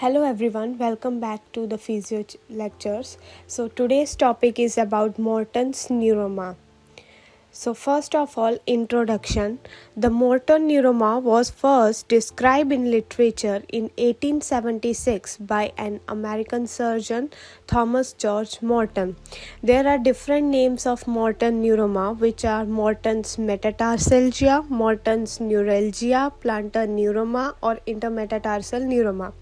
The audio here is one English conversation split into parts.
Hello everyone, welcome back to the Physio lectures. So today's topic is about Morton's Neuroma. So first of all, introduction. The Morton Neuroma was first described in literature in 1876 by an American surgeon, Thomas George Morton. There are different names of Morton Neuroma, which are Morton's metatarsalgia, Morton's neuralgia, plantar neuroma, or intermetatarsal neuroma.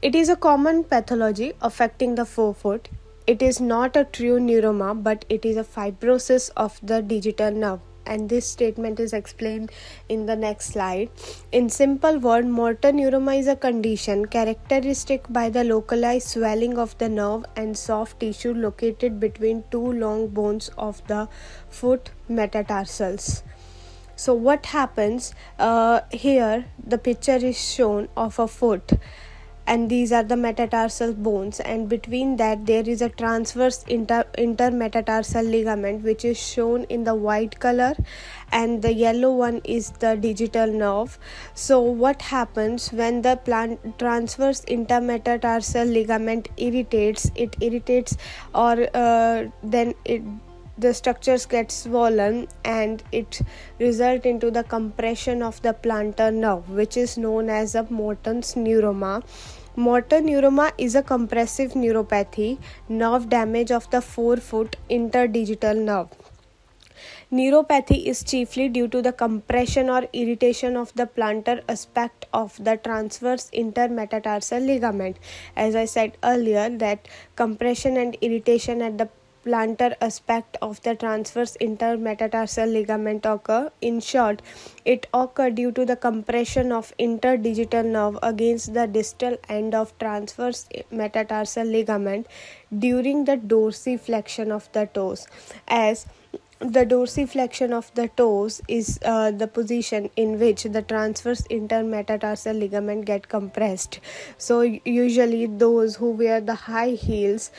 It is a common pathology affecting the forefoot. It is not a true neuroma, but it is a fibrosis of the digital nerve. And this statement is explained in the next slide. In simple word, Morton neuroma is a condition characteristic by the localized swelling of the nerve and soft tissue located between two long bones of the foot metatarsals. So what happens here? The picture is shown of a foot, and these are the metatarsal bones, and between that there is a transverse intermetatarsal ligament, which is shown in the white color, and the yellow one is the digital nerve. So what happens when the transverse intermetatarsal ligament irritates, the structures get swollen, and it results into the compression of the plantar nerve, which is known as a Morton's neuroma. Morton neuroma is a compressive neuropathy, nerve damage of the forefoot interdigital nerve. Neuropathy is chiefly due to the compression or irritation of the plantar aspect of the transverse intermetatarsal ligament. As I said earlier, that compression and irritation at the plantar aspect of the transverse intermetatarsal ligament occur. In short, it occurs due to the compression of interdigital nerve against the distal end of transverse metatarsal ligament during the dorsiflexion of the toes. As the dorsiflexion of the toes is the position in which the transverse intermetatarsal ligament get compressed. So usually those who wear the high heels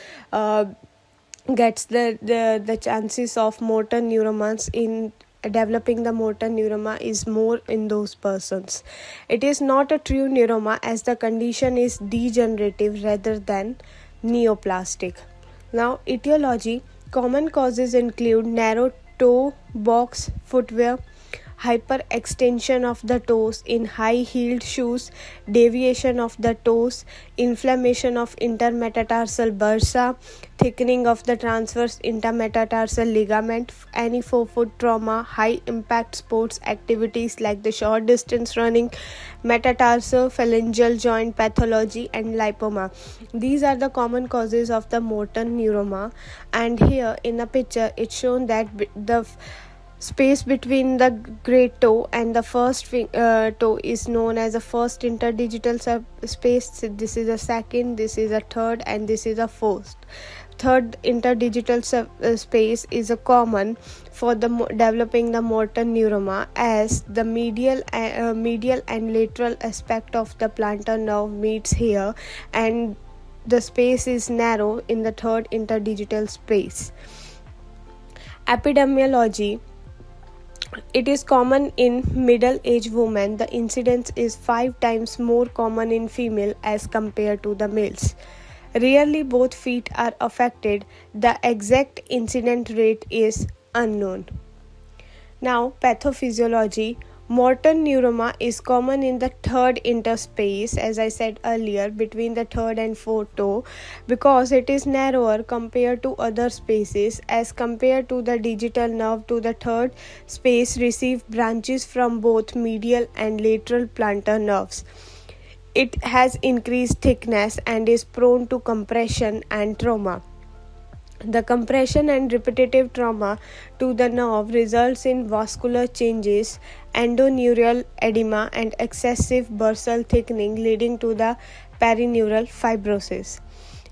gets the chances of Morton neuromas in developing the Morton neuroma is more in those persons. It is not a true neuroma, as the condition is degenerative rather than neoplastic. Now, etiology. Common causes include narrow toe box footwear, hyperextension of the toes in high-heeled shoes, deviation of the toes, inflammation of intermetatarsal bursa, thickening of the transverse intermetatarsal ligament, any forefoot trauma, high-impact sports activities like the short-distance running, metatarsophalangeal joint pathology, and lipoma. These are the common causes of the Morton neuroma. And here in the picture, it's shown that the space between the great toe and the first toe is known as a first interdigital space. This is a second, this is a third, and this is a fourth. Third interdigital space is a common for the developing the Morton neuroma, as the medial and lateral aspect of the plantar nerve meets here, and the space is narrow in the third interdigital space. Epidemiology. It is common in middle-aged women. The incidence is 5 times more common in female as compared to the males. Rarely both feet are affected. The exact incidence rate is unknown. Now, pathophysiology. Morton neuroma is common in the third interspace, as I said earlier, between the third and fourth toe, because it is narrower compared to other spaces. As compared to the digital nerve, to the third space receive branches from both medial and lateral plantar nerves. It has increased thickness and is prone to compression and trauma. The compression and repetitive trauma to the nerve results in vascular changes, endoneural edema, and excessive bursal thickening, leading to the perineural fibrosis.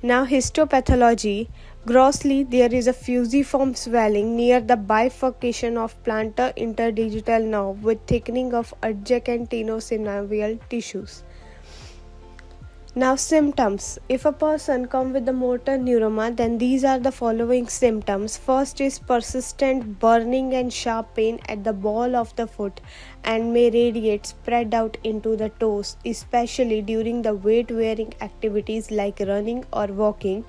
Now, histopathology. Grossly, there is a fusiform swelling near the bifurcation of plantar interdigital nerve with thickening of adjacent tenosynovial tissues. Now symptoms. If a person come with the motor neuroma, then these are the following symptoms. First is persistent burning and sharp pain at the ball of the foot and may radiate spread out into the toes, especially during the weight bearing activities like running or walking.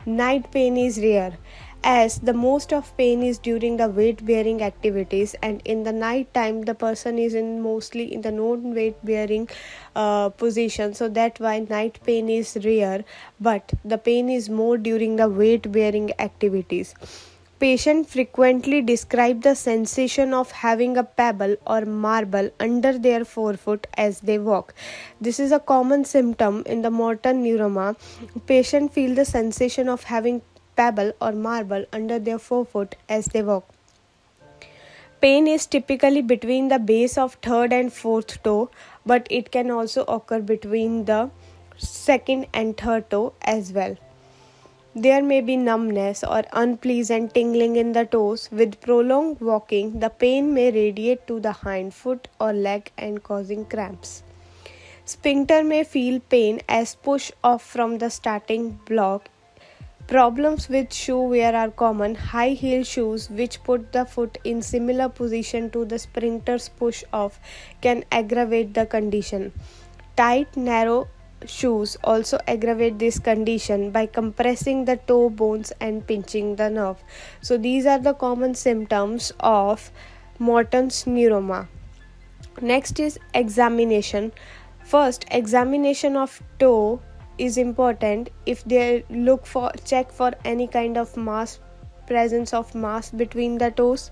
Night pain is rare, as the most of pain is during the weight bearing activities, and in the night time the person is mostly in the non weight bearing position, so that's why night pain is rare, but the pain is more during the weight bearing activities. Patients frequently describe the sensation of having a pebble or marble under their forefoot as they walk. This is a common symptom in the motor neuroma. Patients feel the sensation of having pebble or marble under their forefoot as they walk. Pain is typically between the base of third and fourth toe, but it can also occur between the second and third toe as well. There may be numbness or unpleasant tingling in the toes. With prolonged walking, the pain may radiate to the hind foot or leg and causing cramps. Sphincter may feel pain as push off from the starting block. Problems with shoe wear are common. High heel shoes, which put the foot in similar position to the sphincter's push off, can aggravate the condition. Tight, narrow shoes also aggravate this condition by compressing the toe bones and pinching the nerve. So these are the common symptoms of Morton's neuroma. Next is examination. First, examination of toe is important. If they check for any kind of presence of mass between the toes.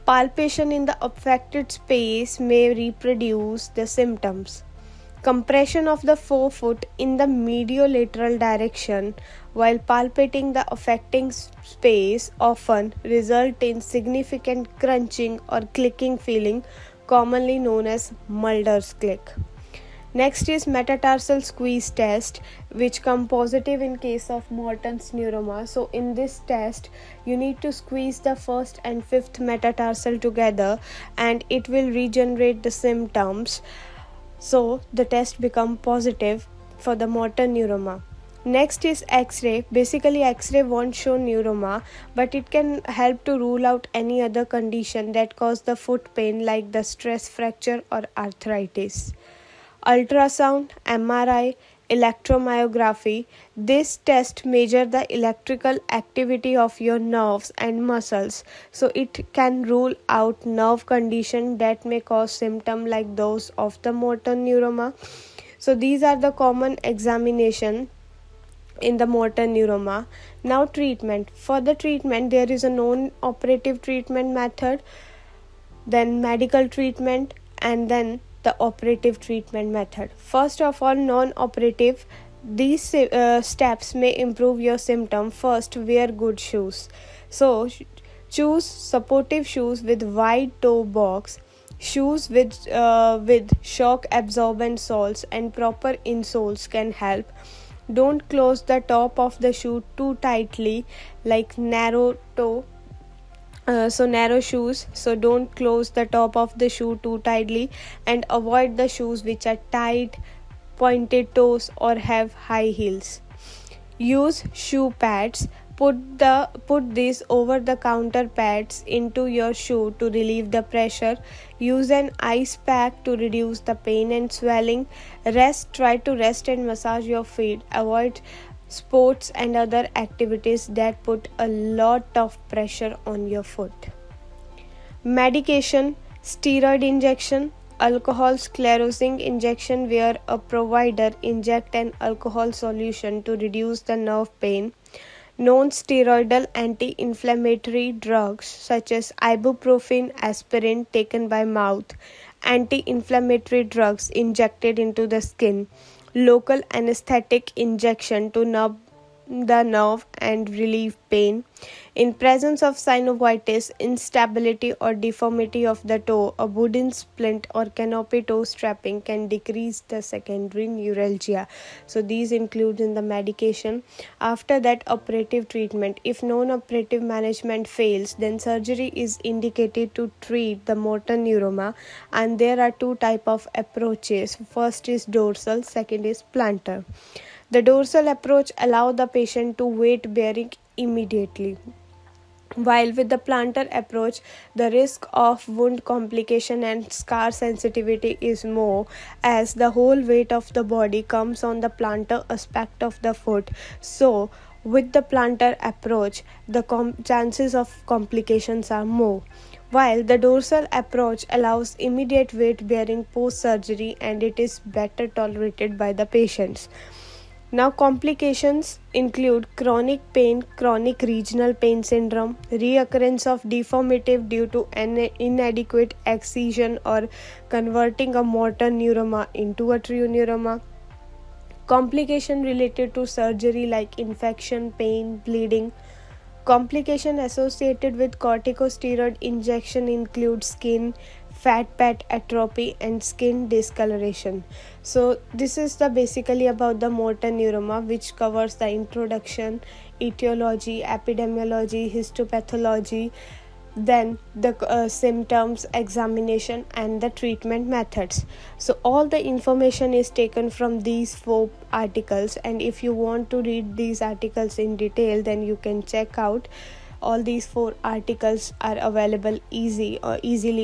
Palpation in the affected space may reproduce the symptoms. Compression of the forefoot in the mediolateral direction while palpating the affecting space often result in significant crunching or clicking feeling, commonly known as Mulder's click. Next is metatarsal squeeze test, which come positive in case of Morton's neuroma. So in this test, you need to squeeze the first and fifth metatarsal together and it will regenerate the symptoms. So the test become positive for the motor neuroma. Next is X-ray. Basically X-ray won't show neuroma, but it can help to rule out any other condition that cause the foot pain like the stress fracture or arthritis. Ultrasound, MRI, electromyography. This test measure the electrical activity of your nerves and muscles, so it can rule out nerve condition that may cause symptoms like those of the motor neuroma. So these are the common examination in the motor neuroma. Now treatment. For the treatment, there is a non-operative treatment method, then medical treatment, and then the operative treatment method. First of all, non-operative. These steps may improve your symptom. First, wear good shoes. So choose supportive shoes with wide toe box, shoes with shock absorbent soles and proper insoles can help. Don't close the top of the shoe too tightly, like narrow toe. Narrow shoes, so don't close the top of the shoe too tightly, and avoid the shoes which are tight, pointed toes or have high heels. Use shoe pads. Put these over the counter pads into your shoe to relieve the pressure. Use an ice pack to reduce the pain and swelling. Try to rest and massage your feet. Avoid sports and other activities that put a lot of pressure on your foot. Medication, steroid injection, alcohol sclerosing injection where a provider inject an alcohol solution to reduce the nerve pain. Non-steroidal anti-inflammatory drugs such as ibuprofen, aspirin taken by mouth, anti-inflammatory drugs injected into the skin, local anesthetic injection to numb the nerve and relieve pain. In presence of synovitis, instability or deformity of the toe, a wooden splint or canopy toe strapping can decrease the secondary neuralgia. So these include in the medication. After that, operative treatment. If non-operative management fails, then surgery is indicated to treat the motor neuroma, and there are two types of approaches. First is dorsal, second is plantar. The dorsal approach allows the patient to weight bearing immediately, while with the plantar approach, the risk of wound complication and scar sensitivity is more, as the whole weight of the body comes on the plantar aspect of the foot. So, with the plantar approach, the chances of complications are more, while the dorsal approach allows immediate weight bearing post surgery and it is better tolerated by the patients. Now, complications include chronic pain, chronic regional pain syndrome, reoccurrence of deformity due to an inadequate excision or converting a motor neuroma into a true neuroma, complication related to surgery like infection, pain, bleeding. Complication associated with corticosteroid injection include skin, fat pad atrophy and skin discoloration. So this is the basically about the motor neuroma, which covers the introduction, etiology, epidemiology, histopathology, then the symptoms, examination and the treatment methods. So all the information is taken from these 4 articles, and if you want to read these articles in detail, then you can check out. All these 4 articles are available easily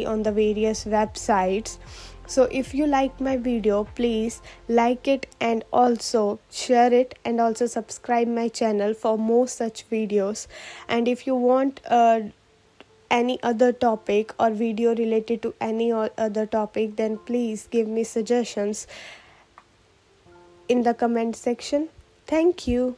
on the various websites. So if you like my video, please like it and also share it, and also subscribe my channel for more such videos. And if you want any other topic or video related to any other topic, then please give me suggestions in the comment section. Thank you.